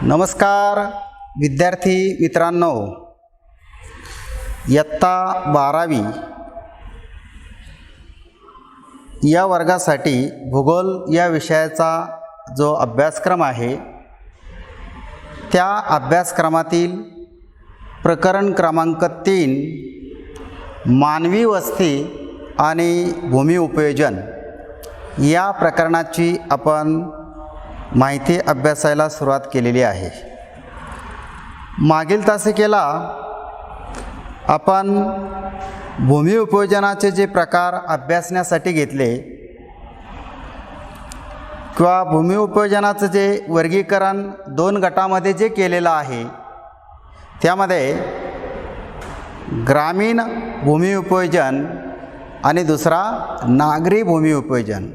नमस्कार विद्यार्थी मित्रांनो, इयत्ता 12वी या वर्गासाठी भूगोल या विषयाचा जो अभ्यासक्रम आहे त्या अभ्यासक्रमातील प्रकरण क्रमांक 3 मानवी वस्ती आणि भूमी उपयोजन या प्रकरणाची आपण माहिती अभ्यासायला सुरुवात केलेली आहे। मागील तासिकेला आपण भूमी उपयोजनाचे जे प्रकार अभ्यासण्यासाठी घेतले किंवा भूमी उपयोजनाचं जे वर्गीकरण 2 गटामध्ये जे केलेलं आहे त्यामध्ये ग्रामीण भूमी उपयोजन आणि दुसरा नागरी भूमी उपयोजन।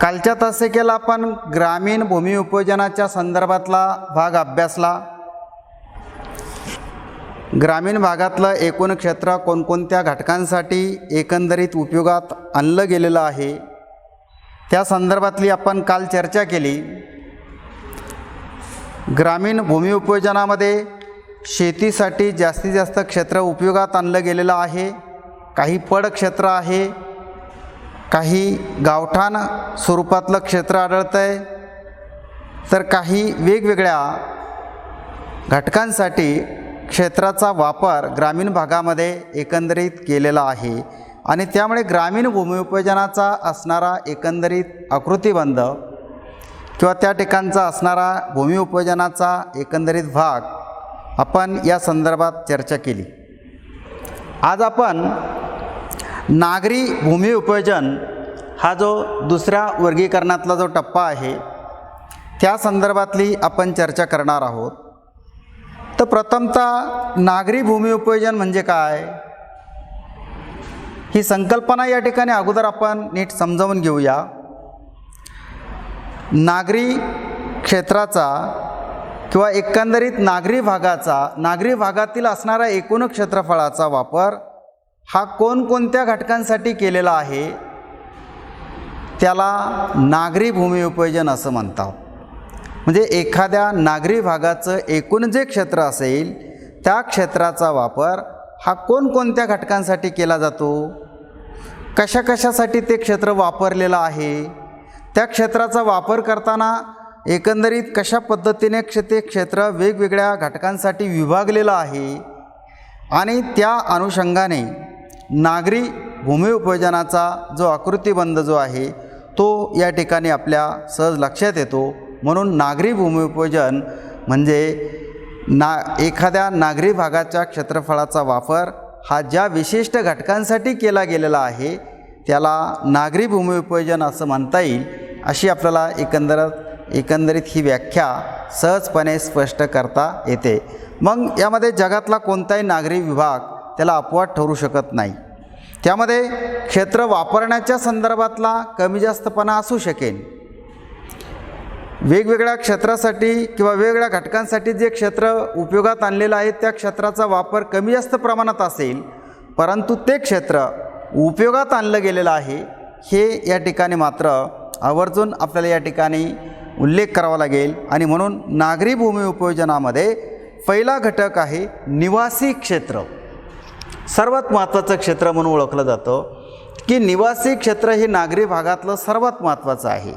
कालच्या तासिकेला आपण ग्रामीण भूमी उपयोजनाच्या संदर्भातला भाग अभ्यासला। ग्रामीण भागातलं एकूण क्षेत्र कोणकोणत्या घटकांसाठी एकंदरीत उपयोगात आणलं गेलेलं आहे त्या संदर्भातली आपण काल चर्चा केली। ग्रामीण भूमी उपयोजनामध्ये शेतीसाठी जास्तीत जास्त क्षेत्र उपयोगात आणलं गेलेलं आहे। काही पड क्षेत्र आहे, काही गावठाण स्वरूपातलं क्षेत्र आढळतं आहे, तर काही वेगवेगळ्या घटकांसाठी क्षेत्राचा वापर ग्रामीण भागामध्ये एकंदरीत केलेला आहे आणि त्यामुळे ग्रामीण भूमी उपयोजनाचा असणारा एकंदरीत आकृतिबंध किंवा त्या ठिकाणचा असणारा भूमी उपयोजनाचा एकंदरीत भाग आपण या संदर्भात चर्चा केली। आज आपण नागरी भूमी उपयोजन हा जो दुसऱ्या वर्गीकरणातला जो टप्पा आहे त्या संदर्भातली आपण चर्चा करणार आहोत। तर प्रथमतः नागरी भूमी उपयोजन म्हणजे काय ही संकल्पना या ठिकाणी अगोदर आपण नीट समजावून घेऊया। नागरी क्षेत्राचा किंवा एकंदरीत नागरी भागातील असणारा एकूण क्षेत्रफळाचा वापर हा कोणकोणत्या घटकांसाठी केलेला आहे त्याला नागरी भूमी उपयोजन असं म्हणतात। म्हणजे एखाद्या नागरी भागाचं एकूण जे क्षेत्र असेल त्या क्षेत्राचा वापर हा कोणकोणत्या घटकांसाठी केला जातो, कशाकशासाठी ते क्षेत्र वापरलेलं आहे, त्या क्षेत्राचा वापर करताना एकंदरीत कशा पद्धतीने ते क्षेत्र वेगवेगळ्या घटकांसाठी विभागलेलं आहे आणि त्या अनुषंगाने नागरी भूमी उपयोजनाचा जो आकृतिबंध जो आहे तो या ठिकाणी आपल्या सहज लक्षात येतो। म्हणून नागरी भूमी उपयोजन म्हणजे एखाद्या नागरी भागाच्या क्षेत्रफळाचा वापर हा ज्या विशिष्ट घटकांसाठी केला गेलेला आहे त्याला नागरी भूमी उपयोजन असं म्हणता येईल, अशी आपल्याला एकंदरीत ही व्याख्या सहजपणे स्पष्ट करता येते। मग यामध्ये जगातला कोणताही नागरी विभाग त्याला अपवाद ठरू शकत नाही। त्यामध्ये क्षेत्र वापरण्याच्या संदर्भातला कमी जास्तपणा असू शकेल। वेगवेगळ्या क्षेत्रासाठी किंवा वेगवेगळ्या घटकांसाठी जे क्षेत्र उपयोगात आणलेलं आहे त्या क्षेत्राचा वापर कमी जास्त प्रमाणात असेल, परंतु ते क्षेत्र उपयोगात आणलं गेलेलं आहे हे या ठिकाणी मात्र आवर्जून आपल्याला या ठिकाणी उल्लेख करावा लागेल। आणि म्हणून नागरी भूमी उपयोजनामध्ये पहिला घटक आहे निवासी क्षेत्र। सर्वात महत्त्वाचं क्षेत्र म्हणून ओळखलं जातं की निवासी क्षेत्र हे नागरी भागातलं सर्वात महत्त्वाचं आहे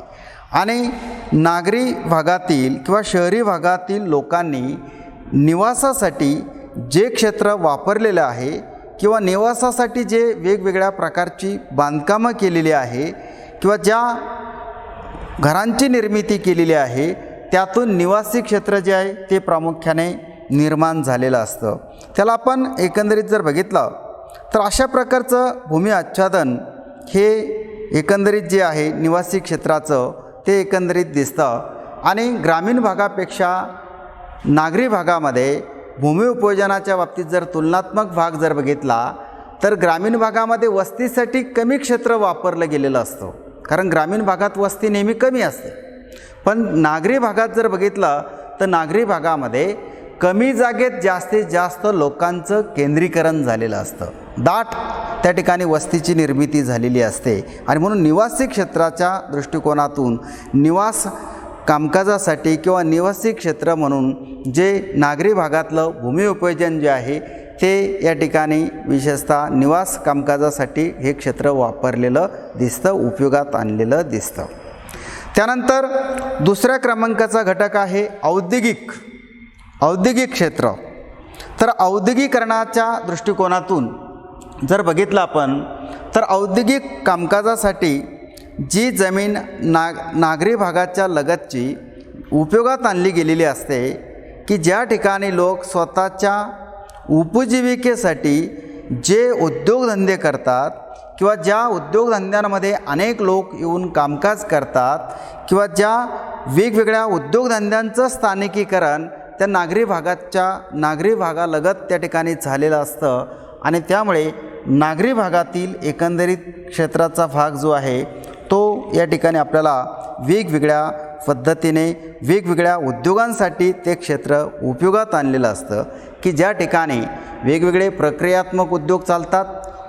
आणि नागरी भागातील किंवा शहरी भागातील लोकांनी निवासासाठी जे क्षेत्र वापरलेलं आहे किंवा निवासासाठी जे वेगवेगळ्या प्रकारची बांधकामं केलेली आहे किंवा ज्या घरांची निर्मिती केलेली आहे त्यातून निवासी क्षेत्र जे आहे ते प्रामुख्याने निर्माण झालेलं असतं। त्याला आपण एकंदरीत जर बघितलं तर अशा प्रकारचं भूमी आच्छादन हे एकंदरीत जे आहे निवासी क्षेत्राचं ते एकंदरीत दिसतं। आणि ग्रामीण भागापेक्षा नागरी भागामध्ये भूमी उपयोजनाच्या बाबतीत जर तुलनात्मक भाग जर बघितला तर ग्रामीण भागामध्ये वस्तीसाठी कमी क्षेत्र वापरलं गेलेलं असतं, कारण ग्रामीण भागात वस्ती नेहमी कमी असते। पण नागरी भागात जर बघितलं तर नागरी भागामध्ये कमी जागेत जास्तीत जास्त लोकांचं केंद्रीकरण झालेलं असतं, दाट त्या ठिकाणी वस्तीची निर्मिती झालेली असते। आणि म्हणून निवासी क्षेत्राच्या दृष्टिकोनातून निवास कामकाजासाठी किंवा निवासी क्षेत्र म्हणून जे नागरी भागातलं भूमी उपयोजन जे आहे ते या ठिकाणी विशेषतः निवास कामकाजासाठी हे क्षेत्र वापरलेलं दिसतं, उपयोगात आणलेलं दिसतं. त्यानंतर दुसऱ्या क्रमांकाचा घटक आहे औद्योगिक क्षेत्र. तर औद्योगिकरणाच्या दृष्टिकोनातून जर बघितलं आपण तर औद्योगिक कामकाजासाठी जी जमीन नागरी भागाच्या लगतची उपयोगात आणली गेलेली असते की ज्या ठिकाणी लोक स्वतःच्या उपजीविकेसाठी जे उद्योगधंदे करतात किंवा ज्या उद्योगधंद्यांमध्ये अनेक लोक येऊन कामकाज करतात किंवा ज्या वेगवेगळ्या उद्योगधंद्यांचं स्थानिकीकरण त्या नागरी भागालगत त्या ठिकाणी झालेलं असतं आणि त्यामुळे नागरी भागातील एकंदरीत क्षेत्राचा भाग जो आहे तो या ठिकाणी आपल्याला वेगवेगळ्या पद्धतीने वेगवेगळ्या उद्योगांसाठी ते क्षेत्र उपयोगात आणलेलं असतं की ज्या ठिकाणी वेगवेगळे प्रक्रियात्मक उद्योग चालतात,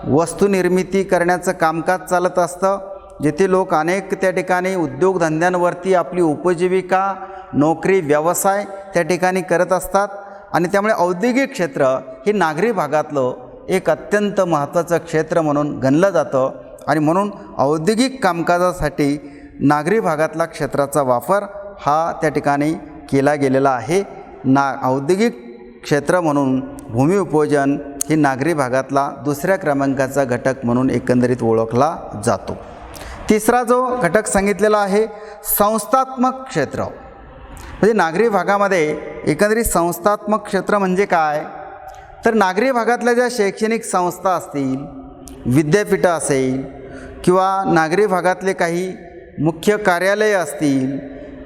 वस्तुनिर्मिती करण्याचं कामकाज चालत असतं, जेथे लोक अनेक त्या ठिकाणी उद्योगधंद्यांवरती आपली उपजीविका, नोकरी, व्यवसाय त्या ठिकाणी करत असतात आणि त्यामुळे औद्योगिक क्षेत्र हे नागरी भागातलं एक अत्यंत महत्त्वाचं क्षेत्र म्हणून गणलं जातं आणि म्हणून औद्योगिक कामकाजासाठी नागरी भागातला क्षेत्राचा वापर हा त्या ठिकाणी केला गेलेला आहे. औद्योगिक क्षेत्र म्हणून भूमी उपयोजन ही नागरी भागातला दुसऱ्या क्रमांकाचा घटक म्हणून एकंदरीत ओळखला जातो. तिसरा जो घटक सांगितलेला आहे संस्थात्मक क्षेत्र. म्हणजे नागरी भागामध्ये एकंदरीत संस्थात्मक क्षेत्र म्हणजे काय तर नागरी भागातल्या ज्या शैक्षणिक संस्था असतील, विद्यापीठं असेल किंवा नागरी भागातले काही मुख्य कार्यालय असतील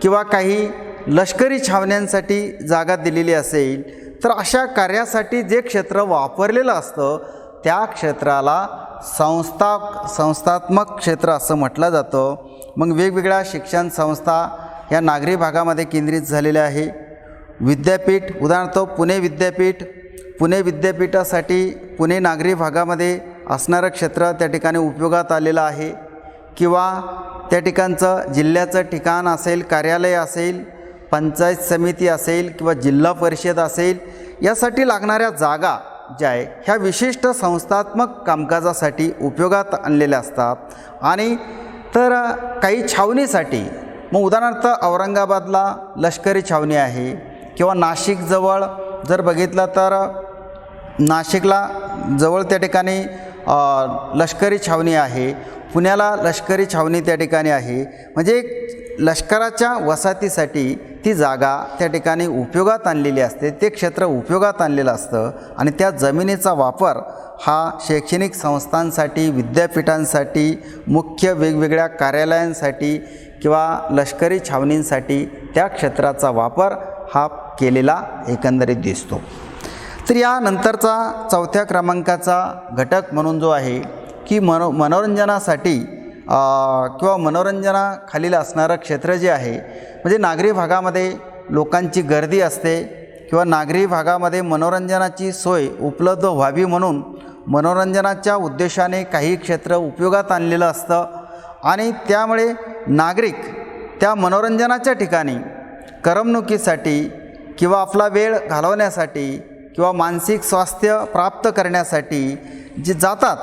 किंवा काही लष्करी छावण्यांसाठी जागा दिलेली असेल तर अशा कार्यासाठी जे क्षेत्र वापरलेलं असतं त्या क्षेत्राला संस्थात्मक क्षेत्र असं म्हटलं जातं. मग वेगवेगळ्या शिक्षण संस्था या नागरी भागामध्ये केंद्रित झालेल्या आहे. विद्यापीठ उदाहरणार्थ पुणे विद्यापीठासाठी पुणे नागरी भागामध्ये असणारं क्षेत्र त्या ठिकाणी उपयोगात आलेलं आहे किंवा त्या ठिकाणचं जिल्ह्याचं ठिकाण असेल, कार्यालय असेल, पंचायत समिती असेल किंवा जिल्हा परिषद असेल यासाठी लागणाऱ्या जागा ज्या आहे ह्या विशिष्ट संस्थात्मक कामकाजासाठी उपयोगात आणलेल्या असतात. आणि तर काही छावणीसाठी मग उदाहरणार्थ औरंगाबादला लष्करी छावणी आहे किंवा नाशिकजवळ जर बघितलं तर नाशिकला जवळ त्या ठिकाणी लष्करी छावणी आहे, पुण्याला लष्करी छावणी त्या ठिकाणी आहे. म्हणजे लष्कराच्या वसाहतीसाठी ती जागा त्या ठिकाणी उपयोगात आणलेली असते, ते क्षेत्र उपयोगात आणलेलं असतं आणि त्या जमिनीचा वापर हा शैक्षणिक संस्थांसाठी, विद्यापीठांसाठी, मुख्य वेगवेगळ्या कार्यालयांसाठी किंवा लष्करी छावणींसाठी त्या क्षेत्राचा वापर हा केलेला एकंदरीत दिसतो. तर यानंतरचा चौथ्या क्रमांकाचा घटक म्हणून जो आहे की मनोरंजनासाठी किंवा मनोरंजनाखालील असणारं क्षेत्र जे आहे म्हणजे नागरी भागामध्ये लोकांची गर्दी असते किंवा नागरी भागामध्ये मनोरंजनाची सोय उपलब्ध व्हावी म्हणून मनोरंजनाच्या उद्देशाने काही क्षेत्र उपयोगात आणलेलं असतं आणि त्यामुळे नागरिक त्या मनोरंजनाच्या ठिकाणी करमणुकीसाठी किंवा आपला वेळ घालवण्यासाठी किंवा मानसिक स्वास्थ्य प्राप्त करण्यासाठी जे जातात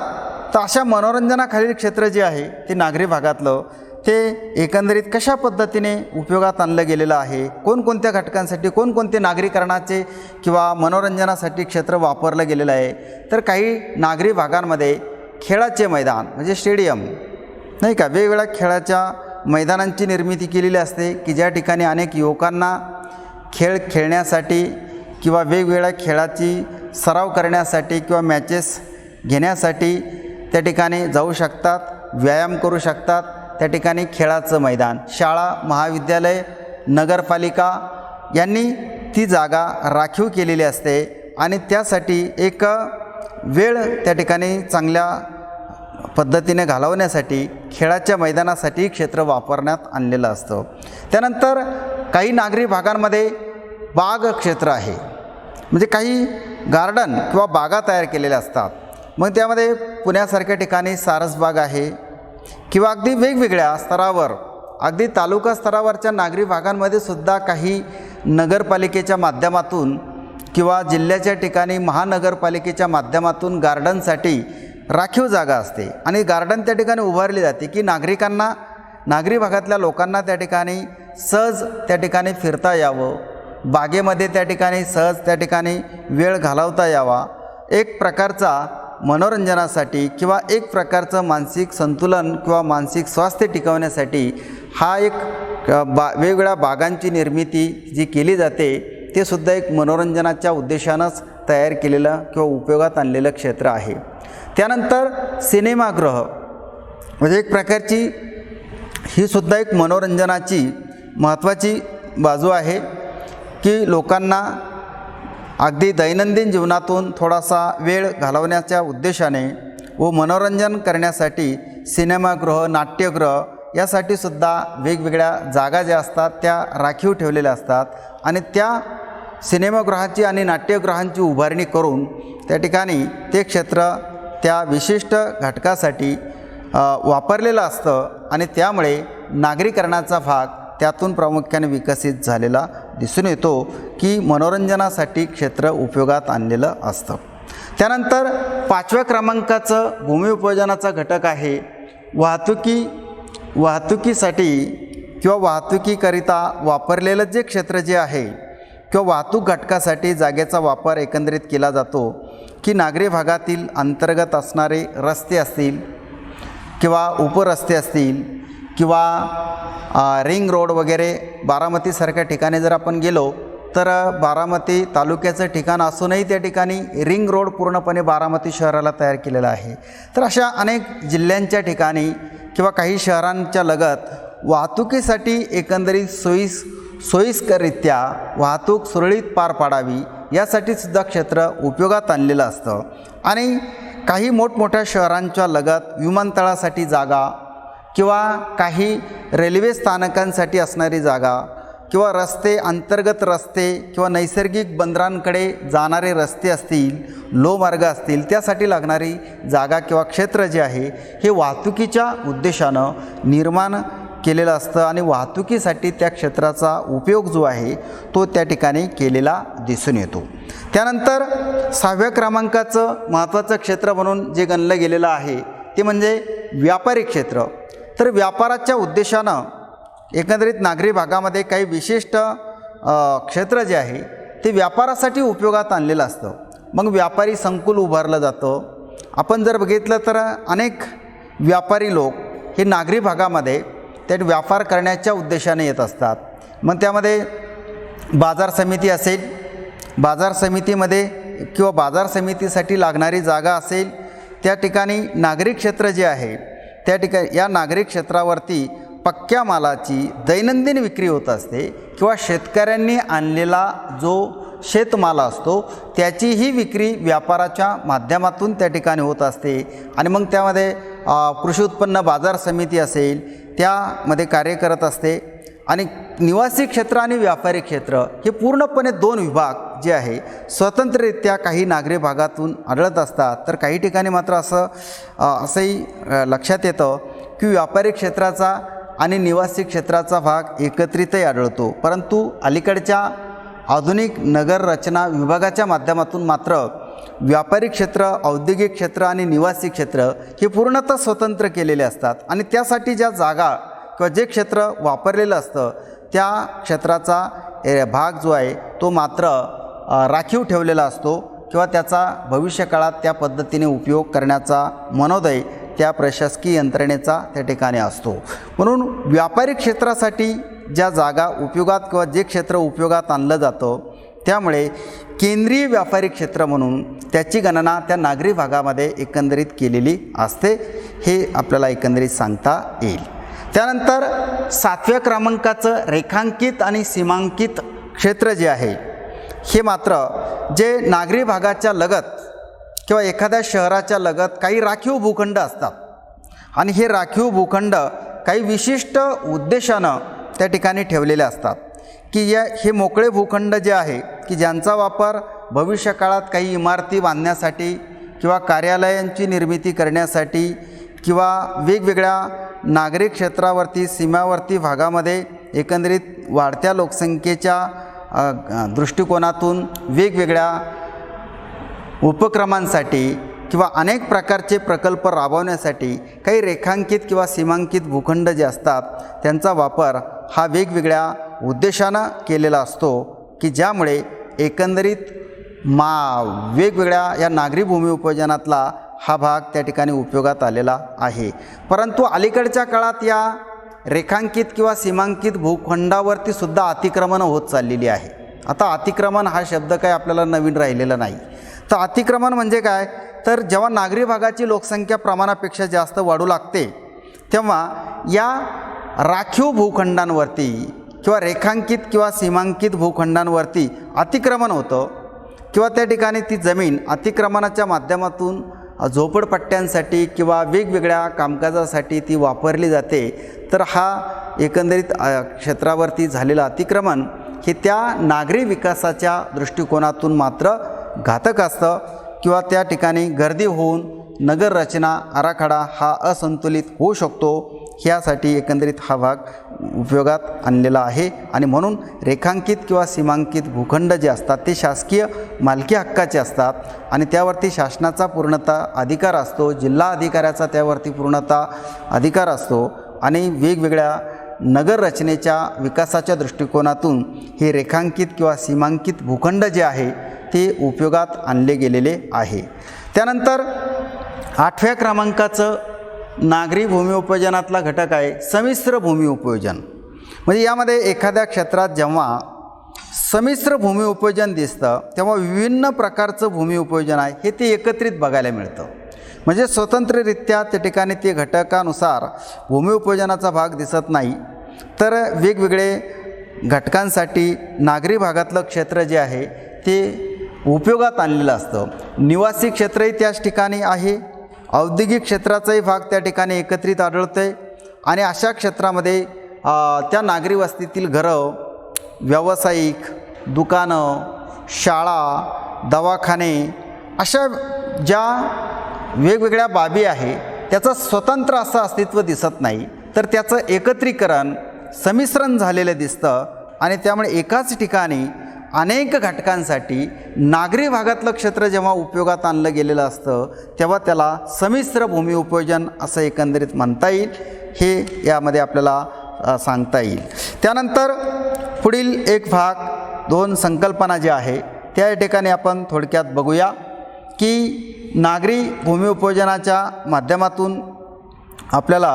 तर अशा मनोरंजनाखालील क्षेत्र जे आहे ते नागरी भागातलं ते एकंदरीत कशा पद्धतीने उपयोगात आणलं गेलेलं आहे, कोणकोणत्या घटकांसाठी कोणकोणते नागरीकरणाचे किंवा मनोरंजनासाठी क्षेत्र वापरलं गेलेलं आहे. तर काही नागरी भागांमध्ये खेळाचे मैदान म्हणजे स्टेडियम नाही का, वेगवेगळ्या खेळाच्या मैदानांची निर्मिती केलेली असते की ज्या ठिकाणी अनेक युवकांना खेळ खेळण्यासाठी किंवा वेगवेगळ्या खेळाची सराव करण्यासाठी किंवा मॅचेस घेण्यासाठी त्या ठिकाणी जाऊ शकतात, व्यायाम करू शकतात. त्या ठिकाणी खेळाचं मैदान शाळा, महाविद्यालय, नगरपालिका यांनी ती जागा राखीव केलेली असते आणि त्यासाठी एक वेळ त्या ठिकाणी चांगल्या पद्धतीने घालवण्यासाठी खेळाच्या मैदानासाठी क्षेत्र वापरण्यात आणलेलं असतं. त्यानंतर काही नागरी भागांमध्ये बाग क्षेत्र आहे म्हणजे काही गार्डन किंवा बागा तयार केलेल्या असतात. मग त्यामध्ये पुण्यासारख्या ठिकाणी सारसबाग आहे किंवा अगदी वेगवेगळ्या स्तरावर अगदी तालुका स्तरावरच्या नागरी भागांमध्ये सुद्धा काही नगरपालिकेच्या माध्यमातून किंवा जिल्ह्याच्या ठिकाणी महानगरपालिकेच्या माध्यमातून गार्डनसाठी राखीव जागा असते आणि गार्डन त्या ठिकाणी उभारली जाते की नागरिकांना, नागरी भागातल्या लोकांना त्या ठिकाणी सहज त्या ठिकाणी फिरता यावं, बागेमध्ये त्या ठिकाणी सहज त्या ठिकाणी वेळ घालवता यावा, एक प्रकारचा मनोरंजनासाठी किंवा एक प्रकारचं मानसिक संतुलन किंवा मानसिक स्वास्थ्य टिकवण्यासाठी हा एक वेगवेगळ्या बागांची निर्मिती जी केली जाते ते सुद्धा एक मनोरंजनाच्या उद्देशानंच तयार केलेलं किंवा उपयोगात आणलेलं क्षेत्र आहे. त्यानंतर सिनेमागृह म्हणजे एक प्रकारची ही सुद्धा एक मनोरंजनाची महत्त्वाची बाजू आहे की लोकांना अगदी दैनंदिन जीवनातून थोडासा वेळ घालवण्याच्या उद्देशाने व मनोरंजन करण्यासाठी सिनेमागृह, नाट्यगृह यासाठी सुद्धा वेगवेगळ्या जागा ज्या असतात त्या राखीव ठेवलेल्या असतात आणि त्या सिनेमागृहाची आणि नाट्यगृहांची उभारणी करून त्या ठिकाणी ते क्षेत्र त्या विशिष्ट घटकासाठी वापरलेलं असतं आणि त्यामुळे नागरीकरणाचा भाग त्यातून प्रामुख्याने विकसित झालेला दिसून येतो की मनोरंजनासाठी क्षेत्र उपयोगात आणलेलं असतं. त्यानंतर 5व्या क्रमांकाचं भूमिउपयोजनाचा घटक आहे वाहतुकीसाठी किंवा वाहतुकीकरिता वापरलेलं जे क्षेत्र जे आहे किंवा वाहतूक घटकासाठी जागेचा वापर एकंदरीत केला जातो की नागरी भागातील अंतर्गत असणारे रस्ते असतील किंवा उपरस्ते असतील किंवा रिंग रोड वगैरे. बारामतीसारख्या ठिकाणी जर आपण गेलो तर बारामती तालुक्याचं ठिकाण असूनही त्या ठिकाणी रिंग रोड पूर्णपणे बारामती शहराला तयार केलेला आहे. तर अशा अनेक जिल्ह्यांच्या ठिकाणी किंवा काही शहरांच्या लगत वाहतुकीसाठी एकंदरीत सोयीस्कररित्या वाहतूक सुरळीत पार पाडावी यासाठी सुद्धा क्षेत्र उपयोगात आणलेलं असतं. आणि काही मोठमोठ्या शहरांच्या लगत विमानतळासाठी जागा किंवा काही रेल्वे स्थानकांसाठी असणारी जागा किंवा रस्ते, अंतर्गत रस्ते किंवा नैसर्गिक बंदरांकडे जाणारे रस्ते असतील, लोहमार्ग असतील, त्यासाठी लागणारी जागा किंवा क्षेत्र जे आहे हे वाहतुकीच्या उद्देशानं निर्माण केलेलं असतं आणि वाहतुकीसाठी त्या क्षेत्राचा उपयोग जो आहे तो त्या ठिकाणी केलेला दिसून येतो. त्यानंतर 6व्या क्रमांकाचं महत्त्वाचं क्षेत्र म्हणून जे गणलं गेलेलं आहे ते म्हणजे व्यापारी क्षेत्र. तर व्यापाराच्या उद्देशानं एकंदरीत नागरी भागामध्ये काही विशिष्ट क्षेत्र जे आहे ते व्यापारासाठी उपयोगात आणलेलं असतं. मग व्यापारी संकुल उभारलं जातं. आपण जर बघितलं तर अनेक व्यापारी लोक हे नागरी भागामध्ये ते व्यापार करण्याच्या उद्देशाने येत असतात. मग त्यामध्ये बाजार समिती असेल, बाजार समितीमध्ये किंवा बाजार समितीसाठी लागणारी जागा असेल, त्या ठिकाणी नागरी क्षेत्र जे आहे त्या ठिकाणी या नागरी क्षेत्रावरती पक्क्या मालाची दैनंदिन विक्री होत असते किंवा शेतकऱ्यांनी आणलेला जो शेतमाल असतो त्याचीही विक्री व्यापाराच्या माध्यमातून त्या ठिकाणी होत असते. आणि मग त्यामध्ये कृषी उत्पन्न बाजार समिती असेल त्यामध्ये कार्य करत असते. आणि निवासी क्षेत्र आणि व्यापारी क्षेत्र हे पूर्णपणे 2 विभाग जे आहे स्वतंत्ररित्या काही नागरी भागातून आढळत असतात. तर काही ठिकाणी मात्र असंही लक्षात येतं की व्यापारी क्षेत्राचा आणि निवासी क्षेत्राचा भाग एकत्रितही आढळतो. परंतु अलीकडच्या आधुनिक नगर रचना विभागाच्या माध्यमातून मात्र व्यापारी क्षेत्र, औद्योगिक क्षेत्र आणि निवासी क्षेत्र हे पूर्णतः स्वतंत्र केलेले असतात. आणि त्यासाठी ज्या जागा किंवा जे क्षेत्र वापरलेलं असतं त्या क्षेत्राचा भाग जो आहे तो मात्र राखीव ठेवलेला असतो किंवा त्याचा भविष्यकाळात त्या पद्धतीने उपयोग करण्याचा मनोदय त्या प्रशासकीय यंत्रणेचा त्या ठिकाणी असतो. म्हणून व्यापारी क्षेत्रासाठी ज्या जागा उपयोगात किंवा जे क्षेत्र उपयोगात आणलं जातं त्यामुळे केंद्रीय व्यापारी क्षेत्र म्हणून त्याची गणना त्या नागरी भागामध्ये एकंदरीत केलेली असते. हे आपल्याला एकंदरीत सांगता येईल. त्यानंतर 7व्या क्रमांकाचं रेखांकित आणि सीमांकित क्षेत्र जे आहे हे मात्र जे नागरी भागाच्या लगत किंवा एखाद्या शहराच्या लगत काही राखीव भूखंड असतात आणि हे राखीव भूखंड काही विशिष्ट उद्देशानं त्या ठिकाणी ठेवलेले असतात की हे मोकळे भूखंड जे आहे की ज्यांचा वापर भविष्यकाळात काही इमारती बांधण्यासाठी किंवा कार्यालयांची निर्मिती करण्यासाठी किंवा वेगवेगळ्या नागरी क्षेत्रावरती सीमावर्ती भागामध्ये एकंदरीत वाढत्या लोकसंख्येच्या दृष्टिकोनातून वेगवेगळ्या उपक्रमांसाठी किंवा अनेक प्रकारचे प्रकल्प राबवण्यासाठी काही रेखांकित किंवा सीमांकित भूखंड जे असतात त्यांचा वापर हा वेगवेगळ्या उद्देशानं केलेला असतो की ज्यामुळे एकंदरीत वेगवेगळ्या या नागरी भूमी उपयोजनातला हा भाग त्या ठिकाणी उपयोगात आलेला आहे. परंतु अलीकडच्या काळात या रेखांकित किंवा सीमांकित भूखंडावरती सुद्धा अतिक्रमणं होत चाललेली आहे. आता अतिक्रमण हा शब्द काय आपल्याला नवीन राहिलेला नाही. तर अतिक्रमण म्हणजे काय, तर जेव्हा नागरी भागाची लोकसंख्या प्रमाणापेक्षा जास्त वाढू लागते तेव्हा या राखीव भूखंडांवरती किंवा रेखांकित किंवा सीमांकित भूखंडांवरती अतिक्रमण होतं किंवा त्या ठिकाणी ती जमीन अतिक्रमणाच्या माध्यमातून झोपडपट्ट्यांसाठी किंवा वेगवेगळ्या कामकाजासाठी ती वापरली जाते. तर हा एकंदरीत क्षेत्रावरती झालेलं अतिक्रमण हे त्या नागरी विकासाच्या दृष्टिकोनातून मात्र घातक असतं किंवा त्या ठिकाणी गर्दी होऊन नगर रचना आराखडा हा असंतुलित होऊ शकतो. ह्यासाठी एकंदरीत हा भाग उपयोगात आणलेला आहे आणि म्हणून रेखांकित किंवा सीमांकित भूखंड जे असतात ते शासकीय मालकी हक्काचे असतात आणि त्यावरती शासनाचा पूर्णतः अधिकार असतो, जिल्हा अधिकाऱ्याचा त्यावरती पूर्णतः अधिकार असतो आणि वेगवेगळ्या नगर रचनेच्या विकासाच्या दृष्टिकोनातून हे रेखांकित किंवा सीमांकित भूखंड जे आहे ते उपयोगात आणले गेलेले आहे. त्यानंतर 8व्या क्रमांकाचं नागरी भूमी उपयोजनातला घटक आहे संमिश्र भूमी उपयोजन. म्हणजे यामध्ये एखाद्या क्षेत्रात जेव्हा संमिश्र भूमी उपयोजन दिसतं तेव्हा विभिन्न प्रकारचं भूमी उपयोजन आहे हे ते एकत्रित बघायला मिळतं. म्हणजे स्वतंत्ररित्या त्या ठिकाणी ते घटकानुसार भूमी उपयोजनाचा भाग दिसत नाही, तर वेगवेगळे घटकांसाठी नागरी भागातलं क्षेत्र जे आहे ते उपयोगात आणलेलं असतं. निवासी क्षेत्रही त्याच ठिकाणी आहे, औद्योगिक क्षेत्राचाही भाग त्या ठिकाणी एकत्रित आढळतो आहे आणि अशा क्षेत्रामध्ये त्या नागरी वस्तीतील घरं, व्यावसायिक दुकानं, शाळा, दवाखाने अशा ज्या वेगवेगळ्या बाबी आहे त्याचं स्वतंत्र असं अस्तित्व दिसत नाही, तर त्याचं एकत्रीकरण संमिश्रण झालेलं दिसतं आणि त्यामुळे एकाच ठिकाणी अनेक घटकांसाठी नागरी भागातलं क्षेत्र जेव्हा उपयोगात आणलं गेलेलं असतं तेव्हा त्याला संमिश्र भूमी उपयोजन असं एकंदरीत म्हणता येईल. हे यामध्ये आपल्याला सांगता येईल. त्यानंतर पुढील एक भाग 2 संकल्पना ज्या आहे त्या ठिकाणी आपण थोडक्यात बघूया की नागरी भूमी उपयोजनाच्या माध्यमातून आपल्याला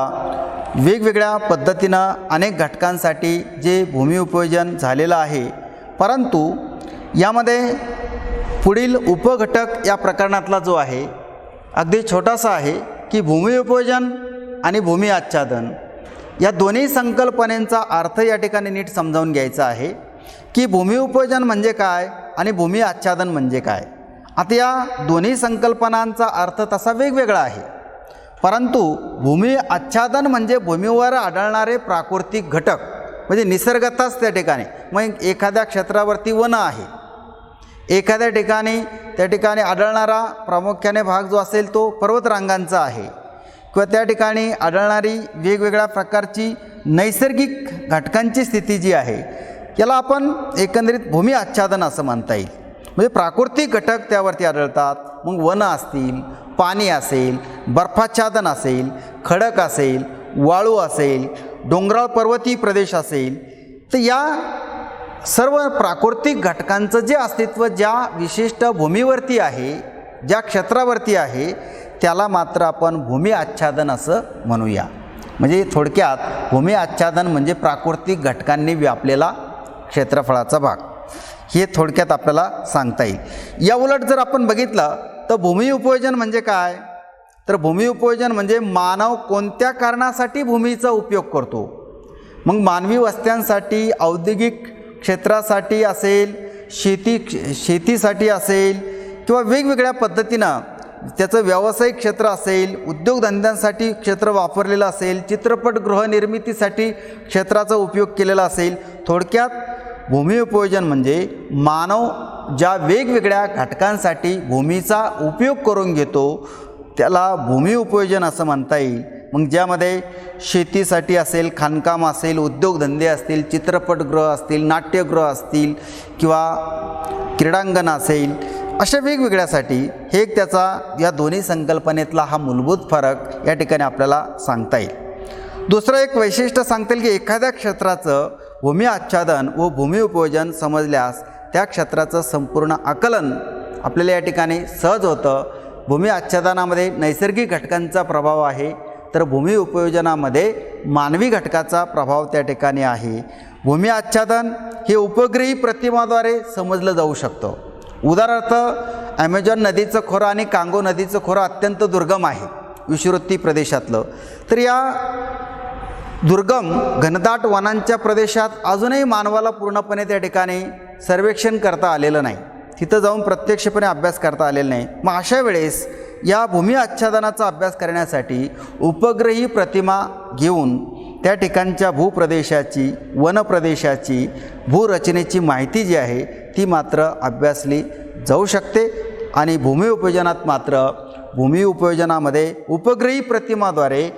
वेगवेगळ्या पद्धतीनं अनेक घटकांसाठी जे भूमी उपयोजन झालेलं आहे, परंतु यामध्ये पुढील उपघटक या प्रकरणातला जो आहे अगदी छोटासा आहे की भूमी उपयोजन आणि भूमी आच्छादन या दोन्ही संकल्पनेचा अर्थ या ठिकाणी नीट समजावून घ्यायचा आहे की भूमी उपयोजन म्हणजे काय आणि भूमी आच्छादन म्हणजे काय. आता या दोन्ही संकल्पनांचा अर्थ तसा वेगवेगळा आहे, परंतु भूमी आच्छादन म्हणजे भूमीवर आढळणारे प्राकृतिक घटक म्हणजे निसर्गताच त्या ठिकाणी. मग एखाद्या क्षेत्रावरती वन आहे, एखाद्या ठिकाणी त्या ठिकाणी आढळणारा प्रामुख्याने भाग जो असेल तो पर्वतरांगांचा आहे किंवा त्या ठिकाणी आढळणारी वेगवेगळ्या प्रकारची नैसर्गिक घटकांची स्थिती जी आहे याला आपण एकंदरीत भूमी आच्छादन असं म्हणता येईल. म्हणजे प्राकृतिक घटक त्यावरती आढळतात. मग वनं असतील, पाणी असेल, बर्फाच्छादन असेल, खडक असेल, वाळू असेल, डोंगराळ पर्वतीय प्रदेश असेल, तर या सर्व प्राकृतिक घटकांचं जे अस्तित्व ज्या विशिष्ट भूमीवरती आहे, ज्या क्षेत्रावरती आहे त्याला मात्र आपण भूमी आच्छादन असं म्हणूया. म्हणजे थोडक्यात भूमी आच्छादन म्हणजे प्राकृतिक घटकांनी व्यापलेला क्षेत्रफळाचा भाग, हे थोडक्यात आपल्याला सांगता येईल. या उलट जर आपण बघितलं तर भूमी उपयोजन म्हणजे काय, तर भूमी उपयोजन म्हणजे मानव कोणत्या कारणासाठी भूमीचा उपयोग करतो. मग मानवी वस्त्यांसाठी, औद्योगिक क्षेत्रासाठी असेल, शेतीसाठी असेल किंवा वेगवेगळ्या पद्धतीनं त्याचं व्यावसायिक क्षेत्र असेल, उद्योगधंद्यांसाठी क्षेत्र वापरलेलं असेल, चित्रपटगृह निर्मितीसाठी क्षेत्राचा उपयोग केलेला असेल. थोडक्यात भूमी उपयोजन म्हणजे मानव ज्या वेगवेगळ्या घटकांसाठी भूमीचा उपयोग करून घेतो त्याला भूमी उपयोजन असं म्हणता येईल. मग ज्यामध्ये शेतीसाठी असेल, खाणकाम असेल, उद्योगधंदे असतील, चित्रपटगृह असतील, नाट्यगृह असतील किंवा क्रीडांगण असेल, अशा वेगवेगळ्यासाठी हे एक त्याचा या दोन्ही संकल्पनेतला हा मूलभूत फरक या ठिकाणी आपल्याला सांगता येईल. दुसरं एक वैशिष्ट्य सांगता येईल की एखाद्या क्षेत्राचं भूमी आच्छादन व भूमी उपयोजन समजल्यास त्या क्षेत्राचं संपूर्ण आकलन आपल्याला या ठिकाणी सहज होतं. भूमी आच्छादनामध्ये नैसर्गिक घटकांचा प्रभाव आहे, तर भूमी उपयोजनामध्ये मानवी घटकाचा प्रभाव त्या ठिकाणी आहे. भूमी आच्छादन हे उपग्रही प्रतिमाद्वारे समजलं जाऊ शकतं. उदाहरणार्थ ॲमेझॉन नदीचं खोरं आणि कांगो नदीचं खोरं अत्यंत दुर्गम आहे विषुववृत्तीय प्रदेशातलं. तर या दुर्गम घनदाट वनांच्या प्रदेशात अजूनही मानवाला पूर्णपणे त्या ठिकाणी सर्वेक्षण करता आलेलं नाही, तिथं जाऊन प्रत्यक्षपणे अभ्यास करता आलेला नाही. मग अशा वेळेस या भूमी आच्छादनाचा अभ्यास करण्यासाठी उपग्रही प्रतिमा घेऊन त्या ठिकाणच्या भूप्रदेशाची, वनप्रदेशाची, भूरचनेची माहिती जी आहे ती मात्र अभ्यासली जाऊ शकते. आणि भूमी उपयोजनात मात्र भूमी उपयोजनामध्ये उपग्रही प्रतिमाद्वारे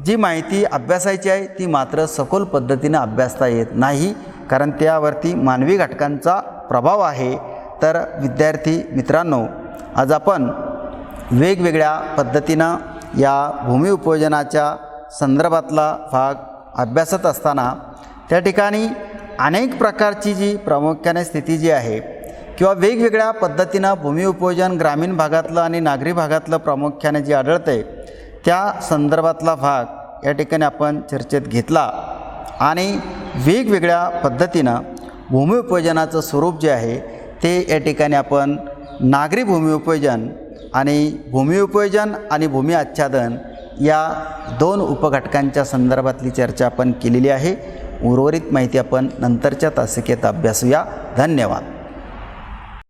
जी माहिती अभ्यासायची आहे ती मात्र सखोल पद्धतीनं अभ्यासता येत नाही, कारण त्यावरती मानवी घटकांचा प्रभाव आहे. तर विद्यार्थी मित्रांनो, आज आपण वेगवेगळ्या पद्धतीनं या भूमी उपयोजनाच्या संदर्भातला भाग अभ्यासत असताना त्या ठिकाणी अनेक प्रकारची जी प्रामुख्याने स्थिती जी आहे किंवा वेगवेगळ्या पद्धतीनं भूमी उपयोजन ग्रामीण भागातलं आणि नागरी भागातलं प्रामुख्याने जे आढळतं आहे त्या संदर्भातला भाग या ठिकाणी आपण चर्चेत घेतला. आणि वेगवेगळ्या पद्धतीनं भूमी उपयोजनाचं स्वरूप जे आहे ते या ठिकाणी आपण नागरी भूमी उपयोजन आणि भूमी आच्छादन या दोन उपघटकांच्या संदर्भातली चर्चा आपण केलेली आहे. उर्वरित माहिती आपण नंतरच्या तासिकेत अभ्यासूया. धन्यवाद.